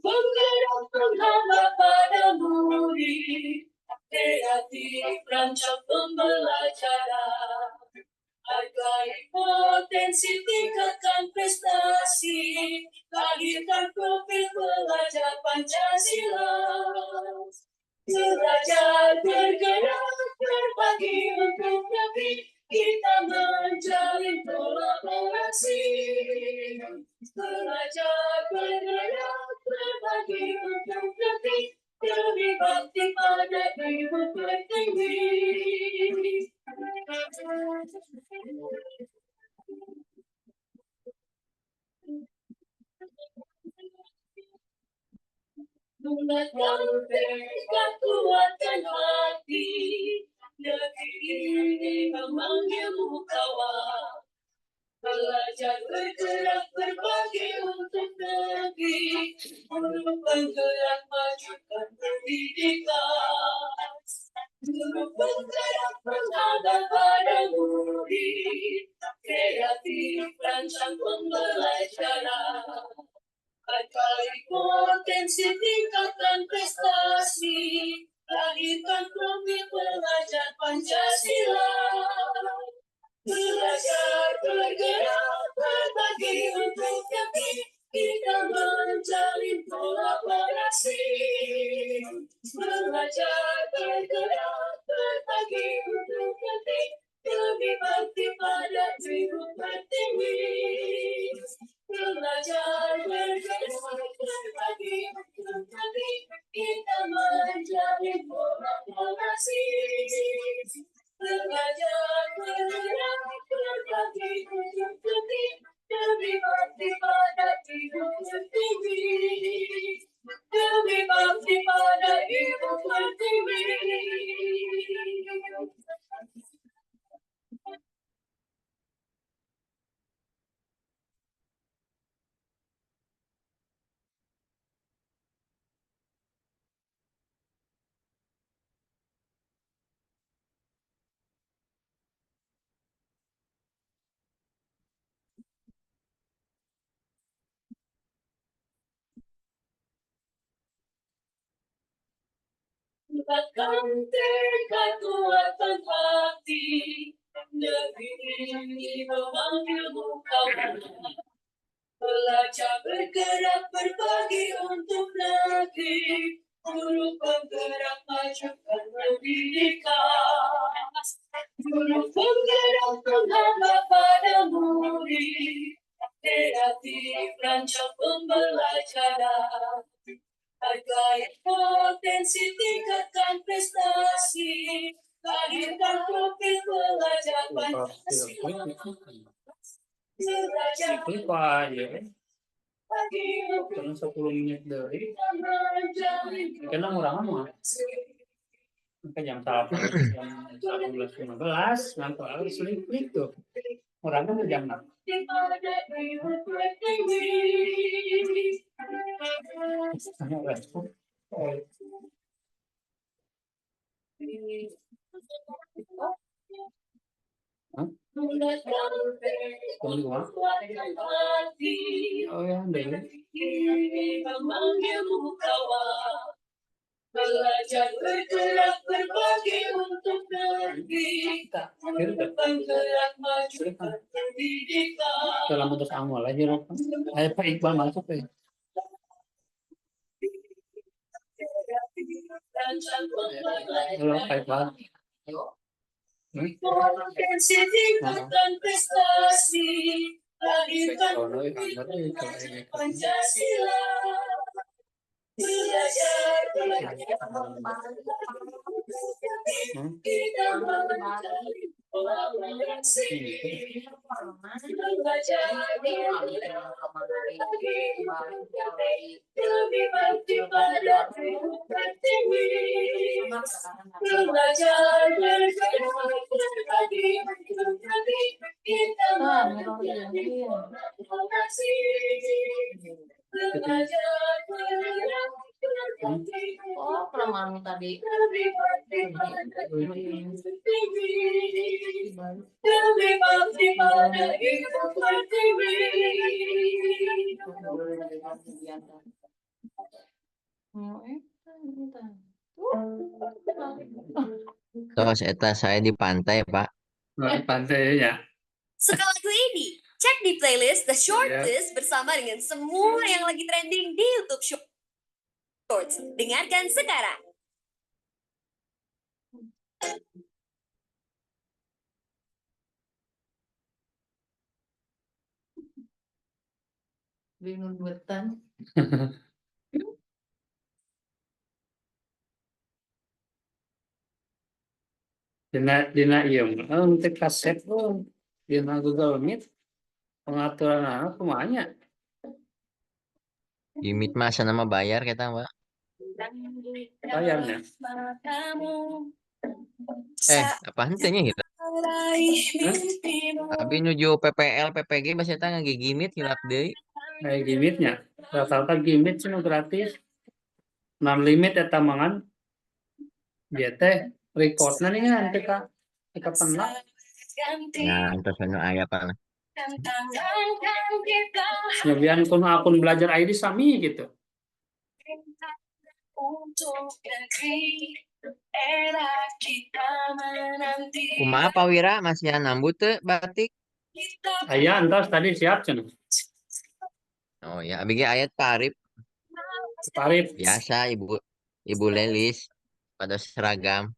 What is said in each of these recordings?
Penggerak menghambat pada muri, kreatif rancang pembelajaran, hargai potensi tingkatkan prestasi, lahirkan profil pelajar Pancasila. Belajar bergerak berbagi untuk negeri, kita menjalin kolaborasi. Belajar bergerak berbagi untuk negeri, lebih bakti pada ibu pertiwi. Mengatakan kuatkan hati, negeri ini memanggilmu kawan. Belajar bergerak berbagi untuk negeri, guru penggerak majukan pendidikan. Guru penggerak menghambat pada murid, kreatif rancang pembelajaran. Hargai potensi tingkatkan prestasi, lahirkan profil pelajar Pancasila. Belajar bergerak berbagi untuk negeri, kita menjalin kolaborasi. Belajar bergerak berbagi untuk negeri, lebih bakti pada ibu pertiwi. Belajar bergerak berbagi untuk negeri, kita menjalin kolaborasi. Belajar bergerak berbagi untuk negeri, lebih bakti pada ibu pertiwi. Lebih bakti pada ibu pertiwi. Kuatkan tekad, kuatkan hati, negeri ini memanggilmu kawan. Belajar bergerak berbagi untuk negeri, guru penggerak majukan pendidikan. Guru penggerak menghambat pada murid, kreatif rancang pembelajaran. Hargai potensi tingkatkan prestasi, lahirkan profil pelajar Pancasila. Lupa aja karena 10 menit dari karena orang mah maka jam 11:15 ngantuk harus klik tuh orangnya jam 6. Oh ya, Belajar bergerak berbagi untuk negeri, penggerak majukan pendidikan. dalam bentuk amal aja loh. Pak Iqbal masuk ya. Halo Pak Iqbal. Potensi tingkatkan prestasi, lahirkan Pancasila. Belajar kita menjalin kolaborasi. Belajar lebih bakti pada ibu pertiwi. Belajar bergerak berbagi untuk negeri, kita menjalin kolaborasi. Belajar bergerak Oh, kelemahan tadi. Terus eta saya di pantai, Pak. Di pantai ya. Suka lagu ini? Cek di playlist The Iya. Shortlist bersama dengan semua yang lagi trending di YouTube Shorts. Dengarkan sekarang. Bingung buatan. Dina iya untuk kaset dina Google Meet pengaturan apa kumanya. Gimit mah nama bayar kita, Pak. Bayarnya. Apa hentenya gitu? Tapi nuju PPL, PPG masih eta ngagigimit hilap deui. Kayak gimitnya. Rata-rata gimit sih gratis. Non limit eta mangan. Dia teh recordnya nih kan kita pernah. Ya, entos anu aya apa. Nyobian kuno akun belajar ID sami gitu. Kumaha Pak Wira masih nambut teu batik? Aya entos tadi siap cenah. Oh ya, abis ayat Parip Tarif biasa Ibu Lelis pada seragam.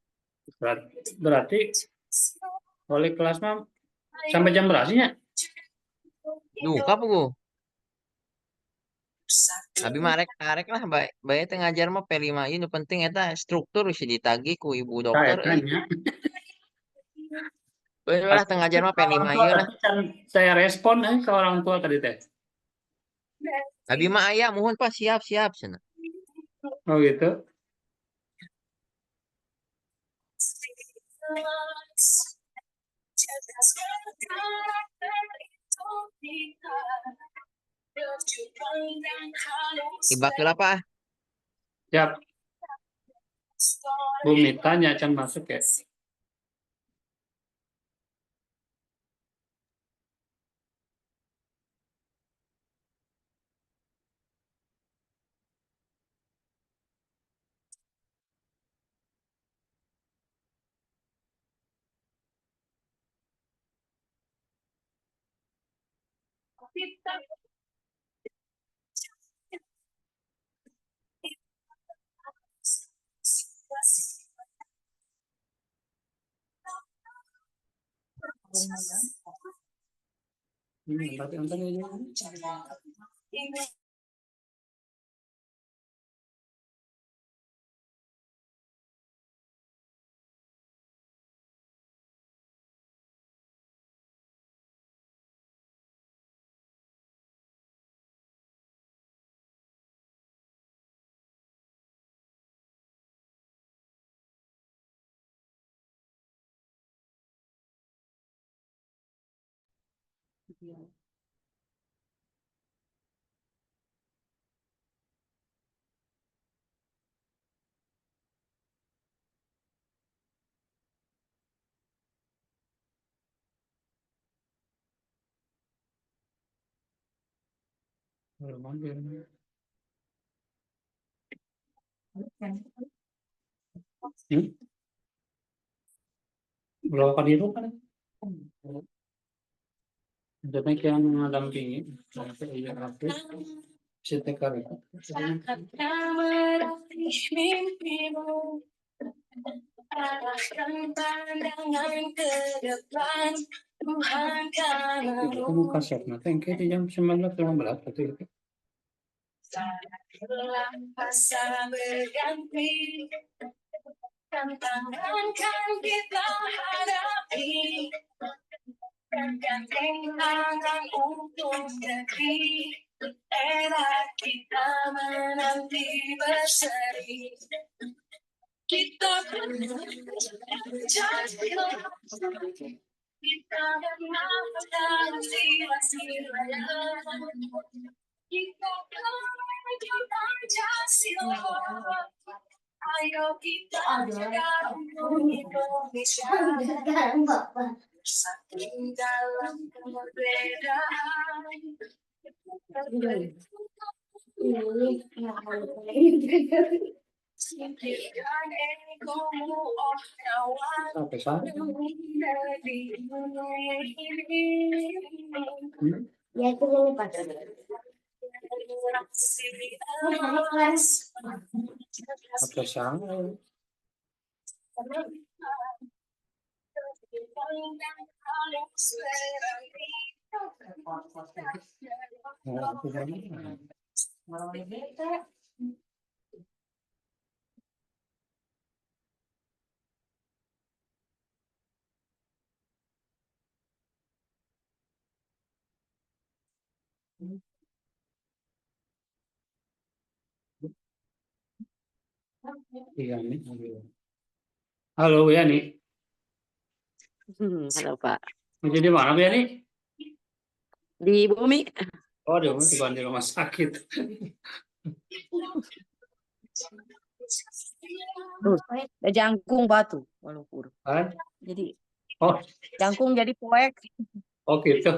berarti oleh kelas mah sampai jam berapanya? Duh, kapu Abi marek lah bae teh ngajar mah P5 ieu nu penting eta struktur si ditagih ku ibu dokter Bae lah teu ngajar mah P5 ieu lah. Saya respon ke orang tua tadi teh. Abi mah aya mohon Pak siap cenah. Oh gitu. Ibakil apa? Siap. Bumi tanya can masuk ya. Berarti nonton ini. Berapa kali itu kan? Jadi yang mendampingi sampai iya rapi setekar itu. Arahkan pandangan ke depan Tuhan kan kamu kaset nanti yang kayak jam 19.15 itu. Masa berganti tantangan kan kita hadapi bergandeng tangan untuk negeri era kita menanti berseri kita kita menang sila-sila Kita menuju Pancasila. Ayo kita jaga Indonesia. Bersatu dalam perbedaan. Singkirkan egomu, oh kawan. Sampai sana. Dari ini. Ya itu ini Pak. Sampai sana. Nah, itu kan. Iya nih. Halo ya nih. Halo Pak. Jadi mana ya nih? Di Bumi. Oh, di rumah bukan di rumah sakit. Tuh, ada jangkung batu. Walaupun. Kan? Jadi Oh, jangkung jadi poek. oh gitu.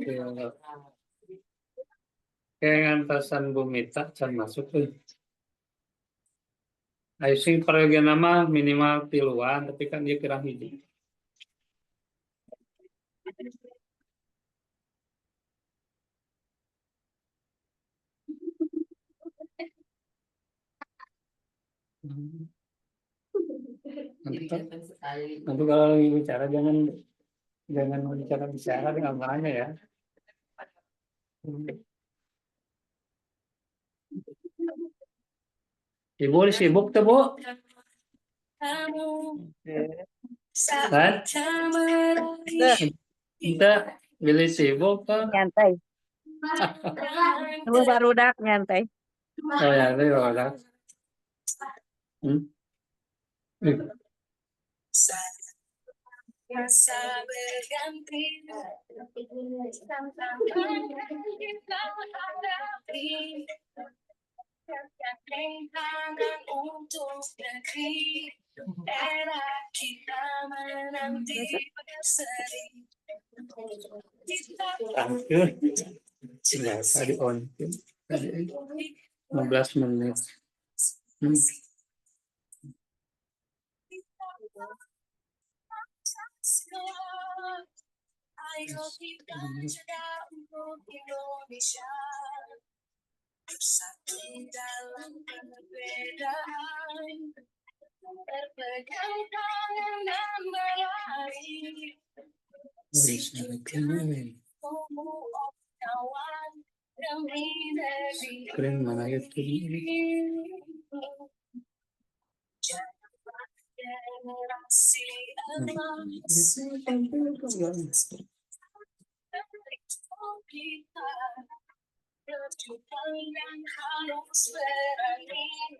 Ya. Kayak ngantasan Bumita can masuk tuh. Ayo sing periode nama minimal tiluan, tapi kan dia kira hiji. Nanti kalau lagi bicara jangan bicara dengan namanya ya. Ibu sibuk tuh Bu? Kan? Kita pilih sibuk kan? Nyantai. Lu baru dak nyantai. Oh ya, itu orang. Masa berganti, tantangan kita hadapi, tantangan untuk negeri, era kita menanti berseri. Kita Terakhir, nggak tadi on. Tadi 15 menit. ayo kita jaga untuk Indonesia. Bersatu dalam perbedaan, berpegang tangan dan berlari. Kawan demi negeri. Keren mana itu? Generasi emas kita, perjuangan yang harus berani,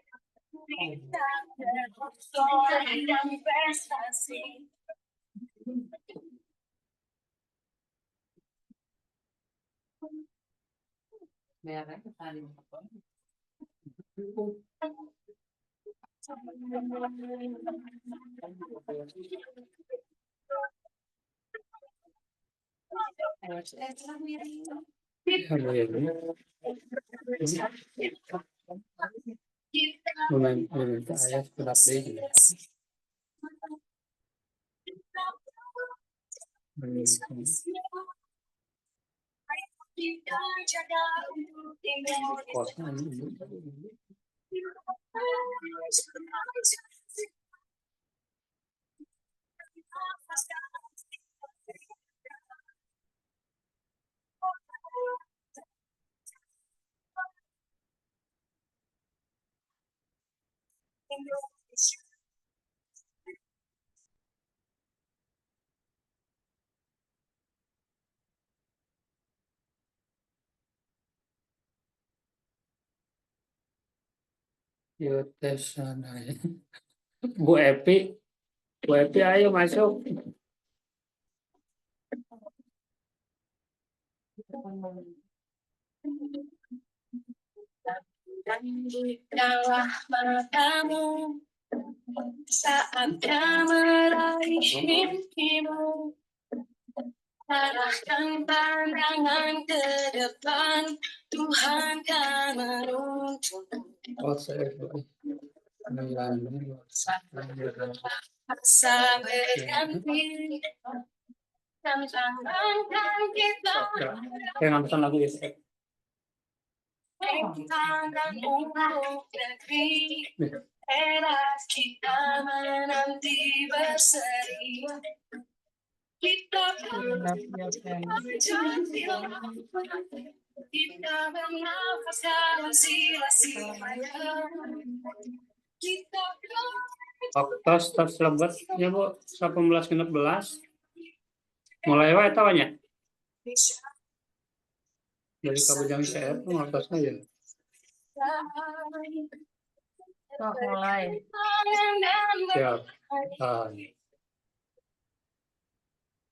kita berkotor dan prestasi. Ayah sudah beli. Kita jaga untuk Indonesia. Yuk tes sana ya. Bu Epi ayo masuk. Dan bukalah matamu saatnya meraih mimpimu. Arahkan pandangan ke depan, Tuhan kan menuntun. Oh, saya Masa berganti, tantangan kita Kayak nonton lagu ya. tangan untuk negeri. Era kita menanti berseri. Kita kita bernafas dalam sila-silanya. Kita Tos lebat ya Bu 18:16 mulai wae eta nya dari Kabujang CR ngortosna ya. Sok mulai. Siap.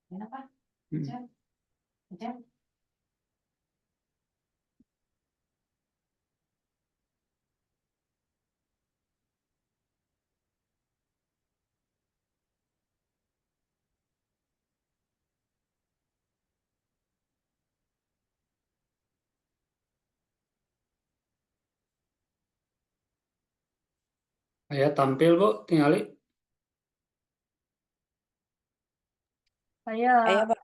Kenapa? Hmm. Aya tampil Bu, tingali. Ayo, Pak.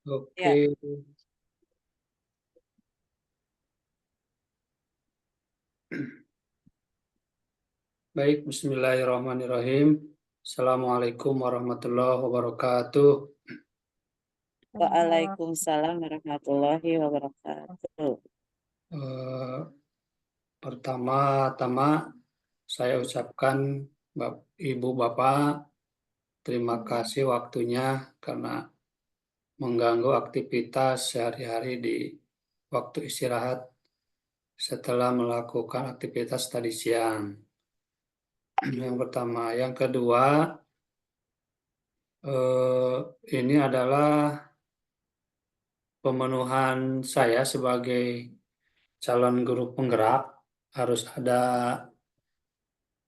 Oke. Baik, bismillahirrahmanirrahim. Assalamualaikum warahmatullahi wabarakatuh. Waalaikumsalam warahmatullahi wabarakatuh. Pertama-tama saya ucapkan Ibu Bapak terima kasih waktunya karena mengganggu aktivitas sehari-hari di waktu istirahat setelah melakukan aktivitas tadi siang. Yang pertama, yang kedua, ini adalah pemenuhan saya sebagai calon guru penggerak, harus ada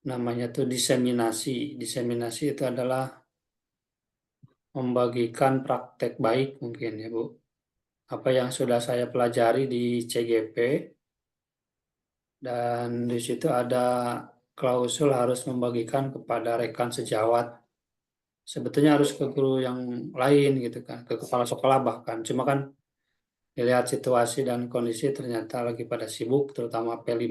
namanya tuh diseminasi. Diseminasi itu adalah membagikan praktek baik mungkin ya Bu. Apa yang sudah saya pelajari di CGP, dan di situ ada klausul harus membagikan kepada rekan sejawat. Sebetulnya harus ke guru yang lain gitu kan, ke kepala sekolah bahkan. Cuma kan dilihat situasi dan kondisi ternyata lagi pada sibuk, terutama P5.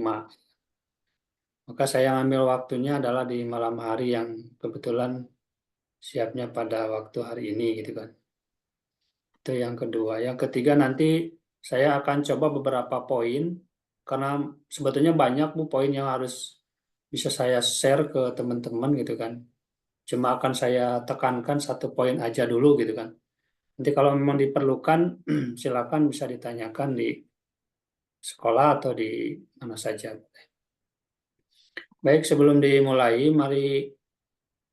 Maka saya ambil waktunya adalah di malam hari yang kebetulan siapnya pada waktu hari ini gitu kan. Itu yang kedua. Yang ketiga nanti saya akan coba beberapa poin, karena sebetulnya banyak Bu poin yang harus bisa saya share ke teman-teman gitu kan. Cuma akan saya tekankan satu poin aja dulu gitu kan. Nanti kalau memang diperlukan silakan bisa ditanyakan di sekolah atau di mana saja. Baik, sebelum dimulai,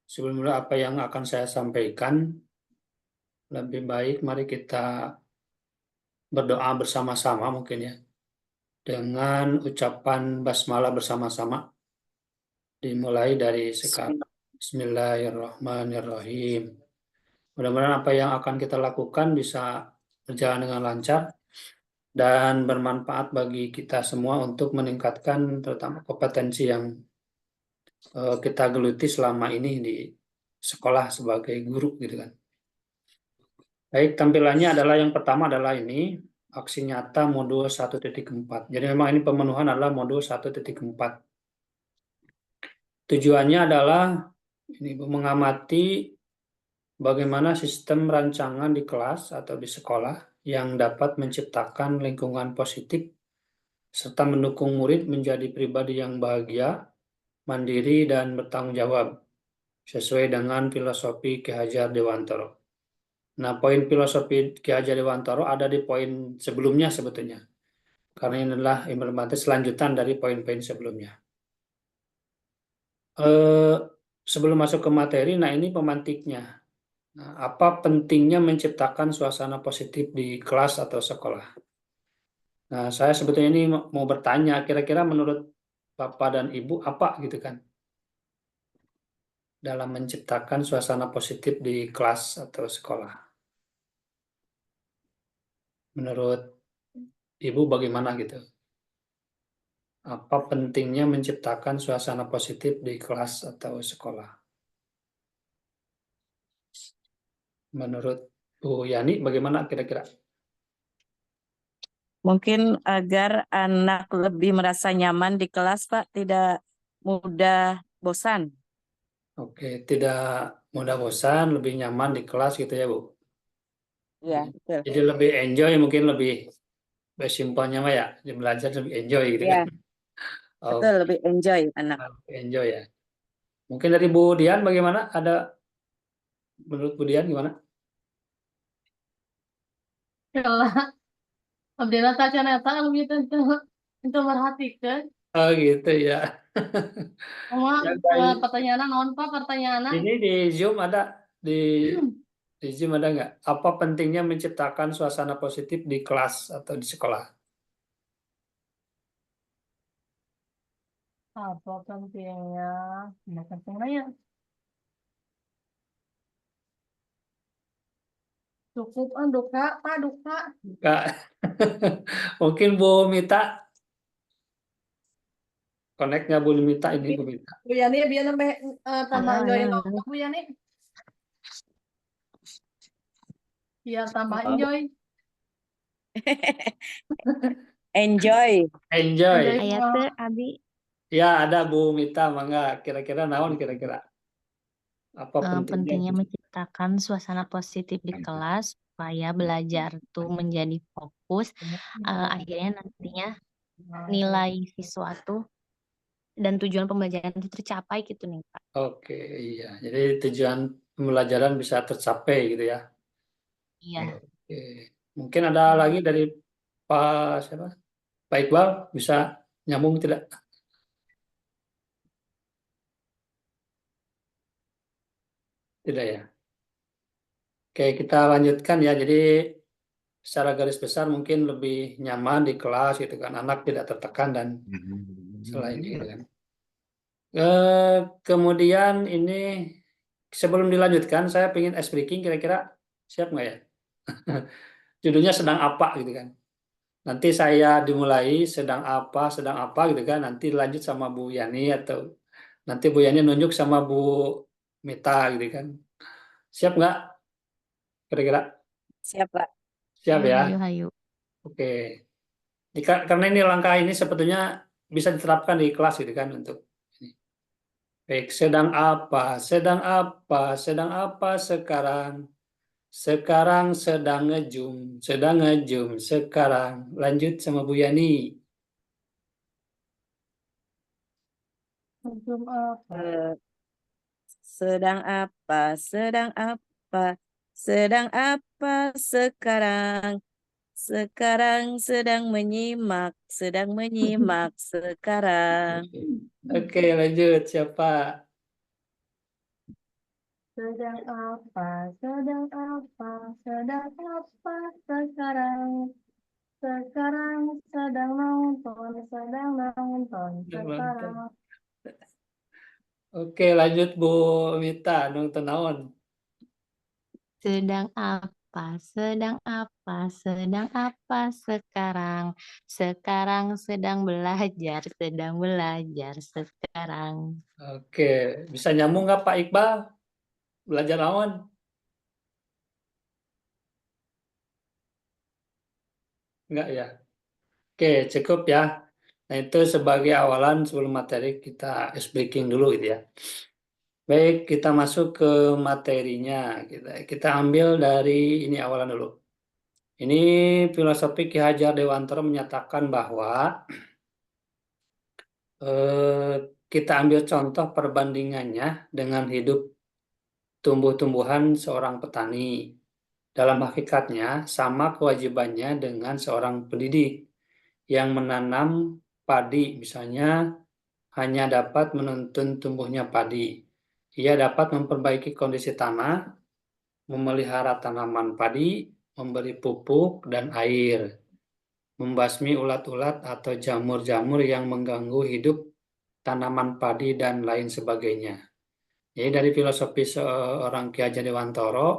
sebelum mulai apa yang akan saya sampaikan, lebih baik mari kita berdoa bersama-sama mungkin ya. Dengan ucapan basmalah bersama-sama. Dimulai dari sekarang. Bismillahirrahmanirrahim. Mudah-mudahan apa yang akan kita lakukan bisa berjalan dengan lancar dan bermanfaat bagi kita semua untuk meningkatkan terutama kompetensi yang kita geluti selama ini di sekolah sebagai guru gitu kan. Baik, tampilannya adalah yang pertama adalah ini aksi nyata modul 1.4. Jadi memang ini pemenuhan adalah modul 1.4. Tujuannya adalah ini mengamati bagaimana sistem rancangan di kelas atau di sekolah yang dapat menciptakan lingkungan positif serta mendukung murid menjadi pribadi yang bahagia, mandiri, dan bertanggung jawab sesuai dengan filosofi Ki Hajar Dewantara. Nah, poin filosofi Ki Hajar Dewantara ada di poin sebelumnya sebetulnya. Karena ini adalah implementasi selanjutan dari poin-poin sebelumnya. Sebelum masuk ke materi, nah ini pemantiknya. Nah, apa pentingnya menciptakan suasana positif di kelas atau sekolah? Nah, saya sebetulnya ini mau bertanya, kira-kira menurut Bapak dan Ibu apa gitu kan, dalam menciptakan suasana positif di kelas atau sekolah. Menurut Ibu bagaimana gitu? Apa pentingnya menciptakan suasana positif di kelas atau sekolah? Menurut Bu Yani bagaimana kira-kira? Mungkin agar anak lebih merasa nyaman di kelas, Pak, tidak mudah bosan. Oke, tidak mudah bosan, lebih nyaman di kelas gitu ya, Bu. Iya, betul. Jadi lebih enjoy, mungkin lebih simpelnya mah ya, belajar lebih enjoy gitu Iya, kan. Oh, betul, lebih enjoy anak. lebih enjoy ya. Mungkin dari Bu Dian bagaimana? Ada menurut Bu Dian gimana? Kalau Abdillah kaca neta gitu itu merhatikan. Oh gitu ya. Cuma Ya, baik. pertanyaan naon Pak pertanyaan. Ini di Zoom ada di Zoom ada nggak? Apa pentingnya menciptakan suasana positif di kelas atau di sekolah? Apa pentingnya? Nah, pentingnya ya cukup duka Pak duka. Kak, mungkin Bu Mita, connect-nya Bu Mita ini Bu Mita. Bu Yani biar nambah tambah enjoy Bu Yani. Biar tambah enjoy. Enjoy. Enjoy. Enjoy Aya semua. teh Abi Ya ada Bu Mita, mangga. Kira-kira naon kira-kira? Apa pentingnya? pentingnya menciptakan suasana positif di kelas supaya belajar tuh menjadi fokus, akhirnya nantinya nilai siswa tuh dan tujuan pembelajaran itu tercapai gitu nih Pak. Oke, iya. Jadi tujuan pembelajaran bisa tercapai gitu ya. Iya. Oke. Mungkin ada lagi dari Pak siapa? Pak Iqbal bisa nyambung tidak? Tidak ya. Oke, kita lanjutkan ya. Jadi secara garis besar mungkin lebih nyaman di kelas gitu kan. Anak tidak tertekan dan selainnya gitu kan. Kemudian ini sebelum dilanjutkan saya ingin ice breaking kira-kira siap nggak ya? Judulnya sedang apa gitu kan. Nanti saya dimulai sedang apa gitu kan. Nanti lanjut sama Bu Yani atau nanti Bu Yani nunjuk sama Bu Mita gitu kan. Siap nggak? Kira-kira Siap, Pak. siap ya. Hayu hayu. Oke. Karena ini langkah ini sebetulnya bisa diterapkan di kelas gitu kan untuk ini. Baik, sedang apa? Sedang apa? Sedang apa sekarang? Sekarang sedang ngejum sekarang. Lanjut sama Bu Yani. Belum apa? Eh, Sedang apa? Sedang apa? Sedang apa sekarang? Sekarang sedang menyimak sekarang. Oke, lanjut. Siapa? Sedang apa? Sedang apa? Sedang apa sekarang? Sekarang sedang nonton sekarang. Oke, lanjut Bu Mita. Nonton naon? Sedang apa? Sedang apa? Sedang apa sekarang? Sekarang sedang belajar sekarang. Oke, bisa nyambung nggak Pak Iqbal? Belajar naon? Enggak ya? Oke, cukup ya. Nah, itu sebagai awalan sebelum materi kita breaking dulu gitu ya. Baik, kita masuk ke materinya. Kita ambil dari ini awalan dulu. Ini filosofi Ki Hajar Dewantara menyatakan bahwa kita ambil contoh perbandingannya dengan hidup tumbuh-tumbuhan seorang petani. Dalam hakikatnya, sama kewajibannya dengan seorang pendidik yang menanam padi, misalnya hanya dapat menuntun tumbuhnya padi. Ia dapat memperbaiki kondisi tanah, memelihara tanaman padi, memberi pupuk dan air. membasmi ulat-ulat atau jamur-jamur yang mengganggu hidup tanaman padi dan lain sebagainya. Jadi dari filosofi seorang Ki Hajar Dewantara,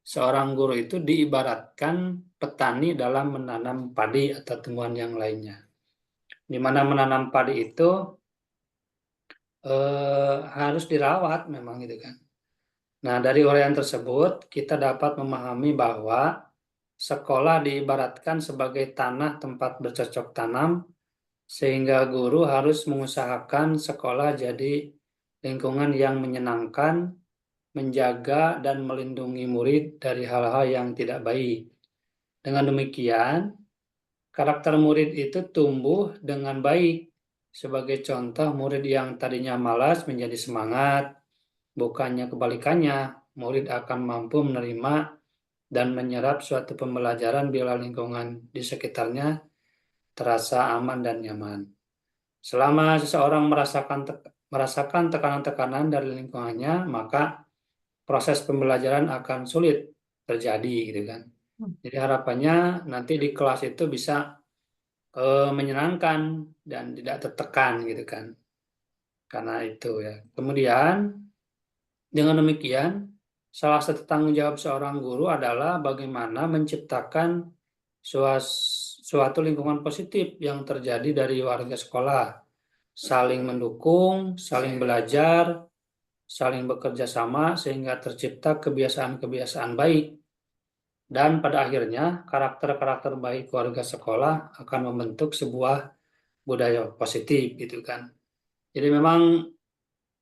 seorang guru itu diibaratkan petani dalam menanam padi atau tumbuhan yang lainnya. Di mana menanam padi itu harus dirawat memang gitu kan. Nah, dari uraian tersebut kita dapat memahami bahwa sekolah diibaratkan sebagai tanah tempat bercocok tanam, sehingga guru harus mengusahakan sekolah jadi lingkungan yang menyenangkan, menjaga dan melindungi murid dari hal-hal yang tidak baik. Dengan demikian, karakter murid itu tumbuh dengan baik. Sebagai contoh, murid yang tadinya malas menjadi semangat, bukannya kebalikannya, murid akan mampu menerima dan menyerap suatu pembelajaran bila lingkungan di sekitarnya terasa aman dan nyaman. Selama seseorang merasakan tekanan-tekanan dari lingkungannya, maka proses pembelajaran akan sulit terjadi gitu kan. Jadi harapannya nanti di kelas itu bisa menyenangkan dan tidak tertekan gitu kan. Karena itu ya. Kemudian dengan demikian, salah satu tanggung jawab seorang guru adalah bagaimana menciptakan suatu lingkungan positif yang terjadi dari warga sekolah, saling mendukung, saling belajar, saling bekerja sama sehingga tercipta kebiasaan-kebiasaan baik. Dan pada akhirnya karakter-karakter baik warga sekolah akan membentuk sebuah budaya positif gitu kan. Jadi memang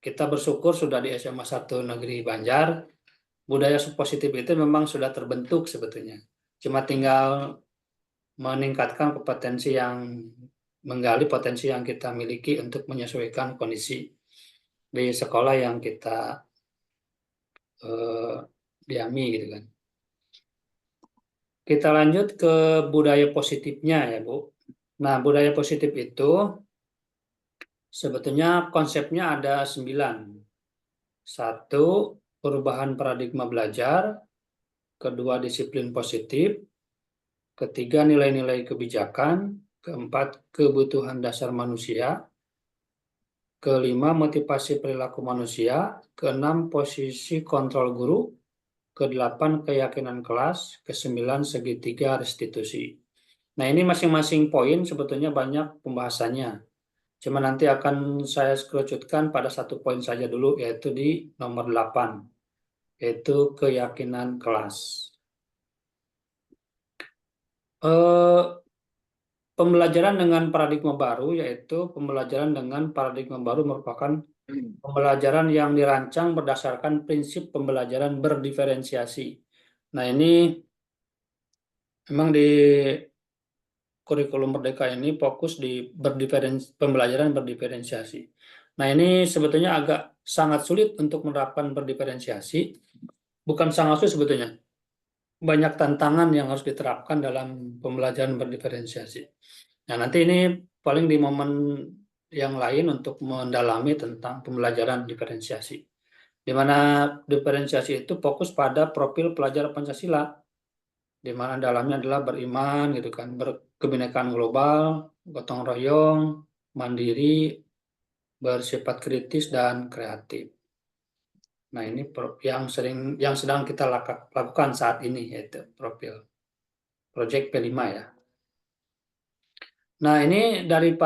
kita bersyukur sudah di SMA 1 Negeri Banjar, budaya positif itu memang sudah terbentuk sebetulnya. Cuma tinggal meningkatkan menggali potensi yang kita miliki untuk menyesuaikan kondisi di sekolah yang kita diami gitu kan. Kita lanjut ke budaya positifnya ya Bu. Nah, budaya positif itu sebetulnya konsepnya ada 9. 1, perubahan paradigma belajar. 2, disiplin positif. 3, nilai-nilai kebijakan. 4, kebutuhan dasar manusia. 5, motivasi perilaku manusia. 6, posisi kontrol guru. 8, keyakinan kelas. 9, segitiga restitusi. Nah, ini masing-masing poin sebetulnya banyak pembahasannya. Cuma nanti akan saya kerucutkan pada satu poin saja dulu, yaitu di nomor 8, yaitu keyakinan kelas. Pembelajaran dengan paradigma baru, yaitu pembelajaran dengan paradigma baru merupakan pembelajaran yang dirancang berdasarkan prinsip pembelajaran berdiferensiasi. Nah, ini memang di kurikulum Merdeka ini fokus di pembelajaran berdiferensiasi. Nah, ini sebetulnya agak sangat sulit untuk menerapkan berdiferensiasi. Bukan sangat sulit sebetulnya. Banyak tantangan yang harus diterapkan dalam pembelajaran berdiferensiasi. Nah, nanti ini paling di momen yang lain untuk mendalami tentang pembelajaran diferensiasi. Di mana diferensiasi itu fokus pada profil pelajar Pancasila, di mana dalamnya adalah beriman gitu kan, berkebinekaan global, gotong royong, mandiri, bersifat kritis dan kreatif. Nah, ini yang sedang kita lakukan saat ini, yaitu profil Project P5 ya. Nah, ini dari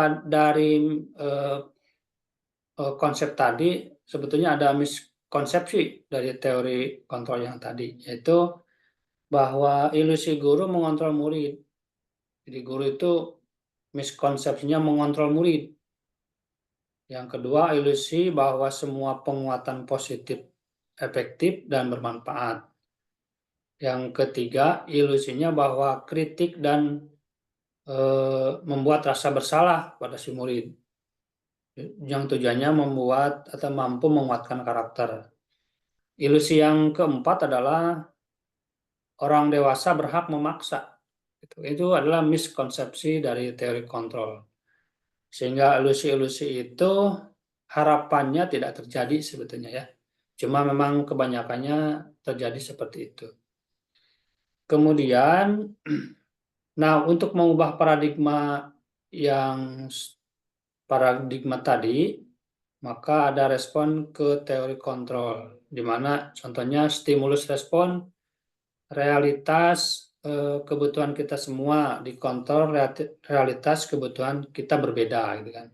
konsep tadi sebetulnya ada miskonsepsi dari teori kontrol yang tadi, yaitu bahwa ilusi guru mengontrol murid. Jadi guru itu miskonsepsinya mengontrol murid. Yang kedua, ilusi bahwa semua penguatan positif efektif dan bermanfaat. Yang ketiga, ilusinya bahwa kritik dan membuat rasa bersalah pada si murid, yang tujuannya membuat atau mampu menguatkan karakter. Ilusi yang keempat adalah orang dewasa berhak memaksa. Itu adalah miskonsepsi dari teori kontrol. Sehingga ilusi-ilusi itu harapannya tidak terjadi sebetulnya ya. Cuma memang kebanyakannya terjadi seperti itu. Kemudian Nah, untuk mengubah paradigma tadi, maka ada respon ke teori kontrol, di mana contohnya stimulus respon, realitas kebutuhan kita semua dikontrol, realitas kebutuhan kita berbeda, gitu kan.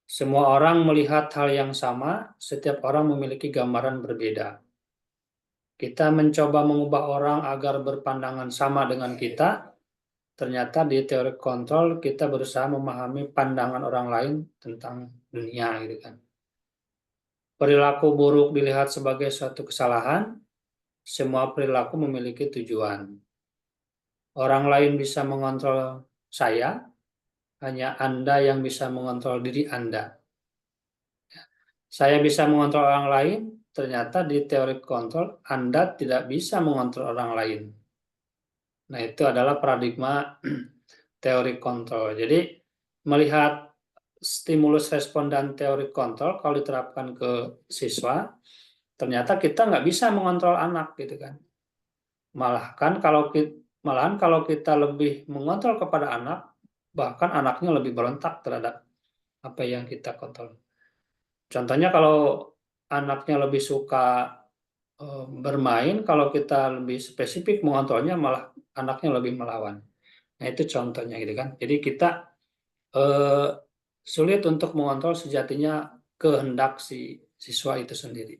Semua orang melihat hal yang sama, setiap orang memiliki gambaran berbeda. Kita mencoba mengubah orang agar berpandangan sama dengan kita. Ternyata di teori kontrol kita berusaha memahami pandangan orang lain tentang dunia, gitu kan. Perilaku buruk dilihat sebagai suatu kesalahan, semua perilaku memiliki tujuan. Orang lain bisa mengontrol saya, hanya Anda yang bisa mengontrol diri Anda. Saya bisa mengontrol orang lain, ternyata di teori kontrol Anda tidak bisa mengontrol orang lain. Nah, itu adalah paradigma teori kontrol. Jadi, melihat stimulus respon dan teori kontrol kalau diterapkan ke siswa, ternyata kita nggak bisa mengontrol anak, gitu kan. Malahan kalau kita lebih mengontrol kepada anak, bahkan anaknya lebih berontak terhadap apa yang kita kontrol. Contohnya kalau anaknya lebih suka bermain, kalau kita lebih spesifik mengontrolnya, malah anaknya lebih melawan. Nah, itu contohnya, gitu kan. Jadi kita sulit untuk mengontrol sejatinya kehendak si siswa itu sendiri.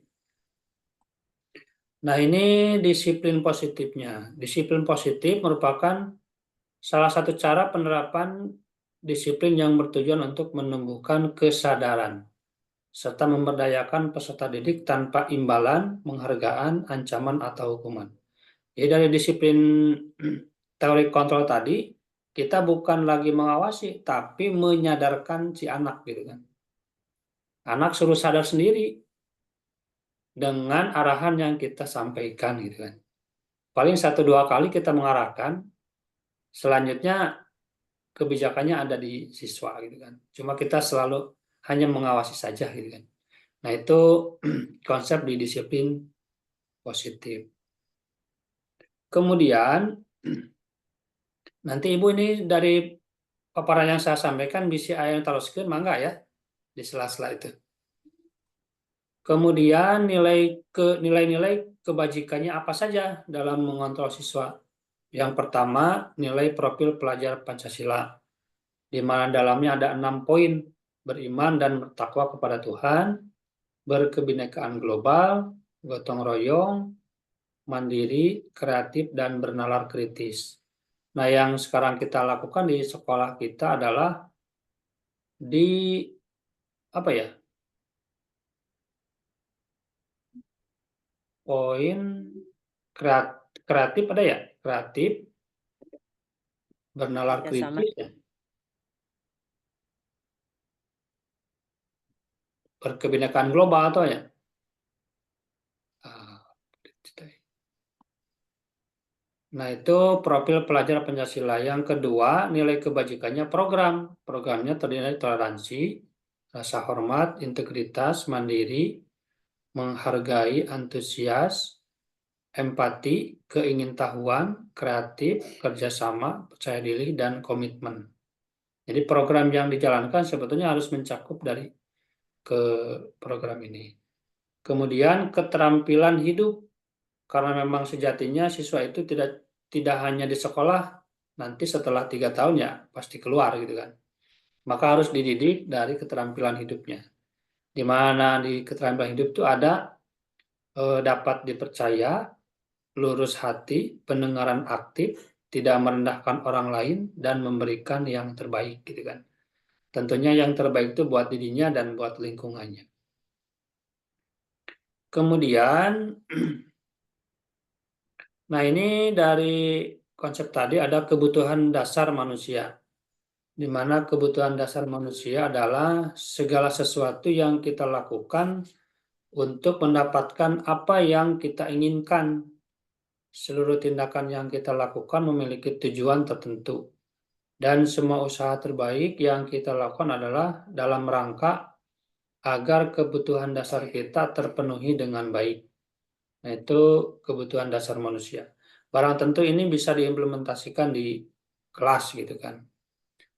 Nah, ini disiplin positifnya. Disiplin positif merupakan salah satu cara penerapan disiplin yang bertujuan untuk menumbuhkan kesadaran serta memberdayakan peserta didik tanpa imbalan, penghargaan, ancaman, atau hukuman. Jadi dari disiplin teori kontrol tadi, kita bukan lagi mengawasi, tapi menyadarkan si anak, gitu kan. Anak suruh sadar sendiri dengan arahan yang kita sampaikan, gitu kan. Paling 1-2 kali kita mengarahkan, selanjutnya kebijakannya ada di siswa, gitu kan. Cuma kita selalu hanya mengawasi saja, gitu kan. Nah, itu konsep di disiplin positif. Kemudian, nanti Ibu ini dari paparan yang saya sampaikan bisa yang teruskan, mangga ya, di sela-sela itu. Kemudian nilai-nilai kebajikannya apa saja dalam mengontrol siswa. Yang pertama, nilai profil pelajar Pancasila, di mana dalamnya ada 6 poin: beriman dan bertakwa kepada Tuhan, berkebinekaan global, gotong royong, mandiri, kreatif, dan bernalar kritis. Nah, yang sekarang kita lakukan di sekolah kita adalah di apa ya? Poin kreatif ada ya? Kreatif, bernalar Kerjasama. kritis ya. Berkebinekaan global atau ya? Nah, itu profil pelajar Pancasila. Yang kedua, nilai kebajikannya program. Programnya terdiri dari toleransi, rasa hormat, integritas, mandiri, menghargai, antusias, empati, keingintahuan, kreatif, kerjasama, percaya diri, dan komitmen. Jadi program yang dijalankan sebetulnya harus mencakup dari ke program ini. Kemudian keterampilan hidup, karena memang sejatinya siswa itu tidak hanya di sekolah, nanti setelah 3 tahun ya pasti keluar, gitu kan. Maka harus dididik dari keterampilan hidupnya. Di mana di keterampilan hidup itu ada dapat dipercaya, lurus hati, pendengaran aktif, tidak merendahkan orang lain, dan memberikan yang terbaik, gitu kan. Tentunya yang terbaik itu buat dirinya dan buat lingkungannya. Kemudian, nah ini dari konsep tadi ada kebutuhan dasar manusia, di mana kebutuhan dasar manusia adalah segala sesuatu yang kita lakukan untuk mendapatkan apa yang kita inginkan. Seluruh tindakan yang kita lakukan memiliki tujuan tertentu, dan semua usaha terbaik yang kita lakukan adalah dalam rangka agar kebutuhan dasar kita terpenuhi dengan baik. Nah, itu kebutuhan dasar manusia. Barang tentu ini bisa diimplementasikan di kelas gitu kan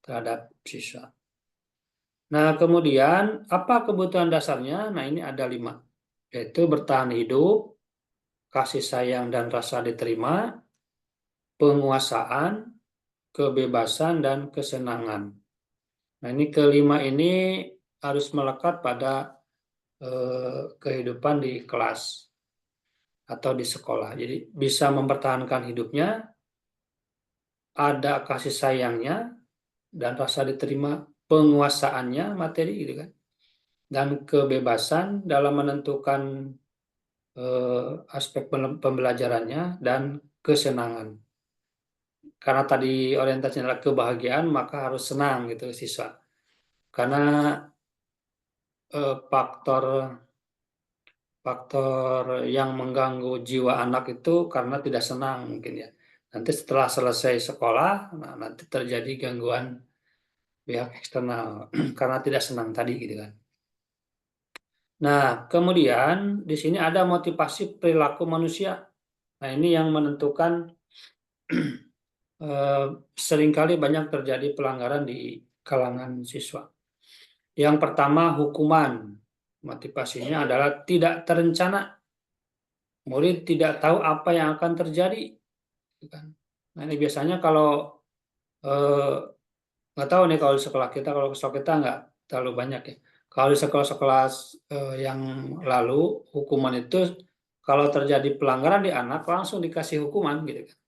terhadap siswa. Nah, kemudian apa kebutuhan dasarnya? Nah, ini ada 5, yaitu bertahan hidup, kasih sayang dan rasa diterima, penguasaan, kebebasan, dan kesenangan. Nah, ini kelima ini harus melekat pada kehidupan di kelas atau di sekolah. Jadi bisa mempertahankan hidupnya, ada kasih sayangnya, dan rasa diterima, penguasaannya, materi gitu kan, dan kebebasan dalam menentukan aspek pembelajarannya, dan kesenangan. Karena tadi orientasinya adalah kebahagiaan, maka harus senang gitu siswa. Karena faktor yang mengganggu jiwa anak itu karena tidak senang mungkin ya. Nanti setelah selesai sekolah, nah, nanti terjadi gangguan pihak eksternal karena tidak senang tadi gitu kan. Nah, kemudian di sini ada motivasi perilaku manusia. Nah, ini yang menentukan seringkali banyak terjadi pelanggaran di kalangan siswa. Yang pertama, hukuman. Motivasinya adalah tidak terencana. Murid tidak tahu apa yang akan terjadi. Nah, ini biasanya kalau nggak tahu nih kalau di sekolah kita, nggak terlalu banyak ya. Kalau di sekolah-sekolah yang lalu, hukuman itu kalau terjadi pelanggaran di anak langsung dikasih hukuman gitu kan.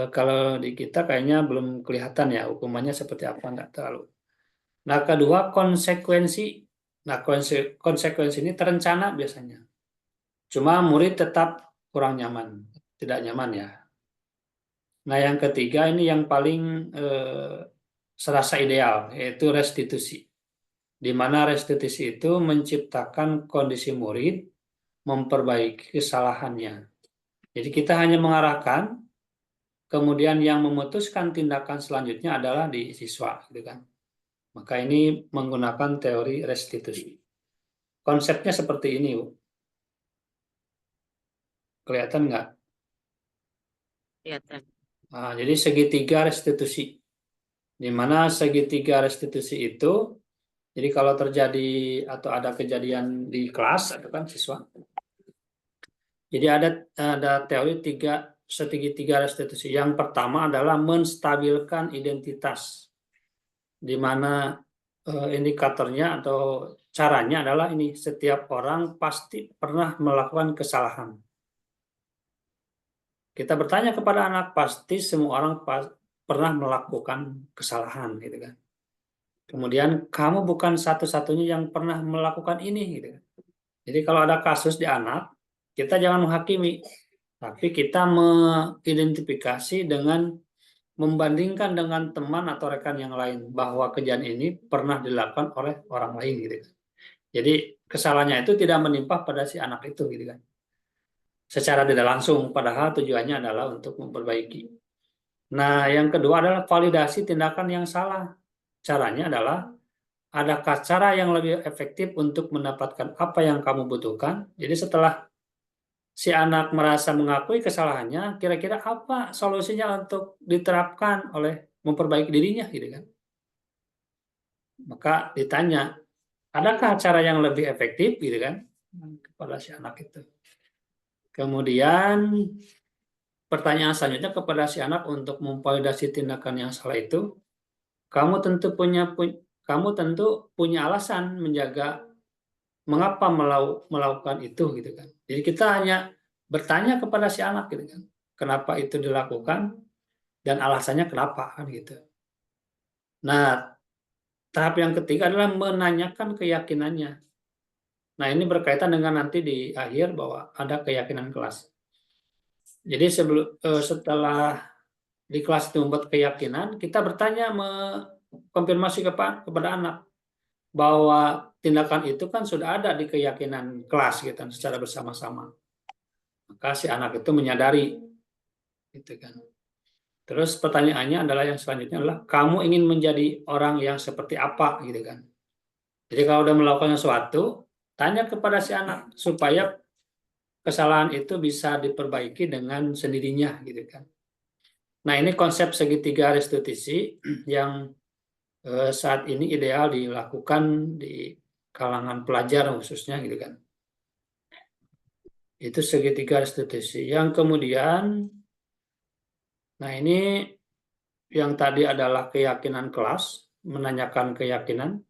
Kalau di kita kayaknya belum kelihatan ya hukumannya seperti apa, nggak terlalu. Nah, kedua konsekuensi. Nah, konsekuensi ini terencana biasanya. Cuma murid tetap kurang nyaman, tidak nyaman ya. Nah, yang ketiga ini yang paling serasa ideal, yaitu restitusi. Di mana restitusi itu menciptakan kondisi murid memperbaiki kesalahannya. Jadi kita hanya mengarahkan, kemudian yang memutuskan tindakan selanjutnya adalah di siswa, gitu kan. Maka ini menggunakan teori restitusi. Konsepnya seperti ini, Bu. Kelihatan nggak? Kelihatan. Nah, jadi segitiga restitusi. Di mana segitiga restitusi itu, jadi kalau terjadi atau ada kejadian di kelas, itu kan siswa. Jadi ada teori segitiga restitusi. Yang pertama adalah menstabilkan identitas, di mana indikatornya atau caranya adalah ini, setiap orang pasti pernah melakukan kesalahan. Kita bertanya kepada anak, pasti semua orang pernah melakukan kesalahan gitu kan. Kemudian kamu bukan satu-satunya yang pernah melakukan ini gitu kan. Jadi kalau ada kasus di anak, kita jangan menghakimi, tapi kita mengidentifikasi dengan membandingkan dengan teman atau rekan yang lain bahwa kejadian ini pernah dilakukan oleh orang lain gitu kan. Jadi kesalahannya itu tidak menimpa pada si anak itu gitu kan. Secara tidak langsung, padahal tujuannya adalah untuk memperbaiki. Nah, yang kedua adalah validasi tindakan yang salah. Caranya adalah, adakah cara yang lebih efektif untuk mendapatkan apa yang kamu butuhkan? Jadi setelah si anak merasa mengakui kesalahannya, kira-kira apa solusinya untuk diterapkan oleh memperbaiki dirinya gitu kan? Maka ditanya, adakah cara yang lebih efektif gitu kan kepada si anak itu? Kemudian pertanyaan selanjutnya kepada si anak untuk memvalidasi tindakan yang salah itu, kamu tentu punya alasan menjaga mengapa melakukan itu gitu kan. Jadi kita hanya bertanya kepada si anak gitu kan, kenapa itu dilakukan dan alasannya kenapa kan gitu. Nah, tahap yang ketiga adalah menanyakan keyakinannya. Nah, ini berkaitan dengan nanti di akhir bahwa ada keyakinan kelas. Jadi setelah di kelas itu membuat keyakinan, kita bertanya, konfirmasi kepada anak bahwa tindakan itu kan sudah ada di keyakinan kelas gitu kan, secara bersama-sama. Maka si anak itu menyadari gitu kan. Terus pertanyaannya adalah yang selanjutnya adalah, kamu ingin menjadi orang yang seperti apa gitu kan. Jadi kalau udah melakukan sesuatu, tanya kepada si anak supaya kesalahan itu bisa diperbaiki dengan sendirinya gitu kan. Nah, ini konsep segitiga restitusi yang saat ini ideal dilakukan di kalangan pelajar khususnya gitu kan. Itu segitiga restitusi. Yang kemudian, nah ini yang tadi adalah keyakinan kelas, menanyakan keyakinan.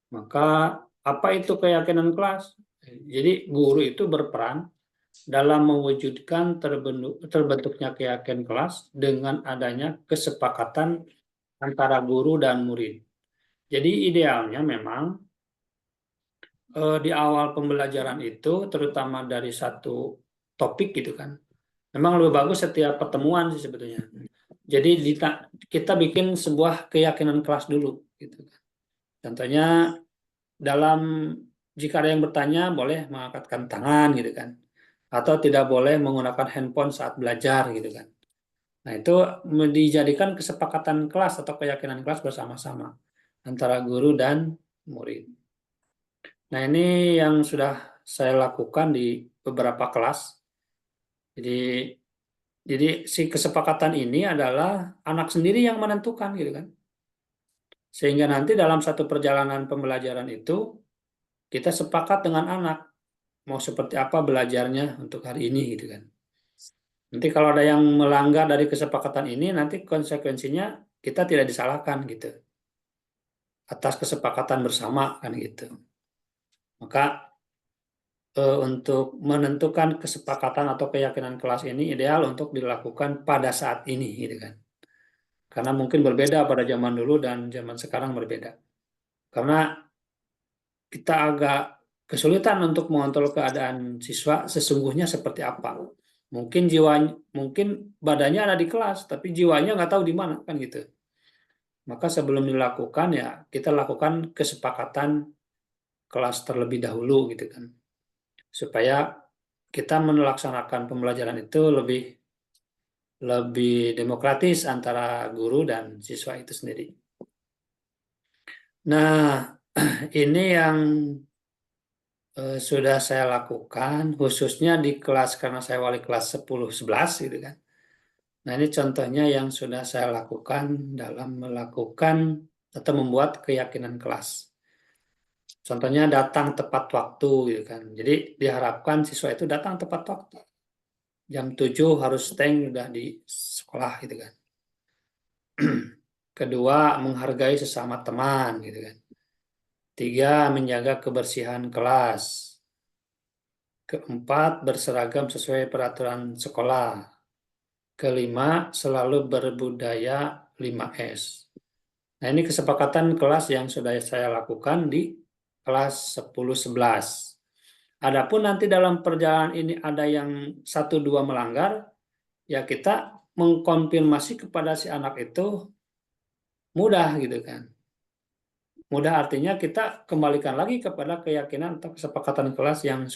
Maka apa itu keyakinan kelas? Jadi guru itu berperan dalam mewujudkan terbentuknya keyakinan kelas dengan adanya kesepakatan antara guru dan murid. Jadi idealnya memang di awal pembelajaran itu, terutama dari satu topik gitu kan, memang lebih bagus setiap pertemuan sih sebetulnya. Jadi kita bikin sebuah keyakinan kelas dulu gitu kan. Contohnya jika ada yang bertanya boleh mengangkatkan tangan gitu kan, atau tidak boleh menggunakan handphone saat belajar gitu kan. Nah, itu dijadikan kesepakatan kelas atau keyakinan kelas bersama-sama antara guru dan murid. Nah, ini yang sudah saya lakukan di beberapa kelas. Jadi si kesepakatan ini adalah anak sendiri yang menentukan gitu kan. Sehingga nanti dalam satu perjalanan pembelajaran itu kita sepakat dengan anak mau seperti apa belajarnya untuk hari ini gitu kan. Nanti kalau ada yang melanggar dari kesepakatan ini, nanti konsekuensinya kita tidak disalahkan gitu. Atas kesepakatan bersama kan gitu. Maka untuk menentukan kesepakatan atau keyakinan kelas ini ideal untuk dilakukan pada saat ini gitu kan. Karena mungkin berbeda pada zaman dulu dan zaman sekarang berbeda. Karena kita agak kesulitan untuk mengontrol keadaan siswa sesungguhnya seperti apa. Mungkin badannya ada di kelas, tapi jiwanya nggak tahu di mana kan gitu. Maka sebelum dilakukan ya kita lakukan kesepakatan kelas terlebih dahulu gitu kan, supaya kita melaksanakan pembelajaran itu lebih demokratis antara guru dan siswa itu sendiri. Nah, ini yang sudah saya lakukan khususnya di kelas karena saya wali kelas 10-11 gitu kan. Nah, ini contohnya yang sudah saya lakukan dalam melakukan atau membuat keyakinan kelas. Contohnya datang tepat waktu gitu kan. Jadi diharapkan siswa itu datang tepat waktu. Jam 7 harus stand udah di sekolah gitu kan. Kedua, menghargai sesama teman gitu kan. 3, menjaga kebersihan kelas. Keempat, berseragam sesuai peraturan sekolah. Kelima, selalu berbudaya 5S. Nah, ini kesepakatan kelas yang sudah saya lakukan di kelas 10-11. Adapun nanti dalam perjalanan ini ada yang 1-2 melanggar, ya kita mengkonfirmasi kepada si anak itu mudah gitu kan. Mudah artinya kita kembalikan lagi kepada keyakinan atau kesepakatan kelas yang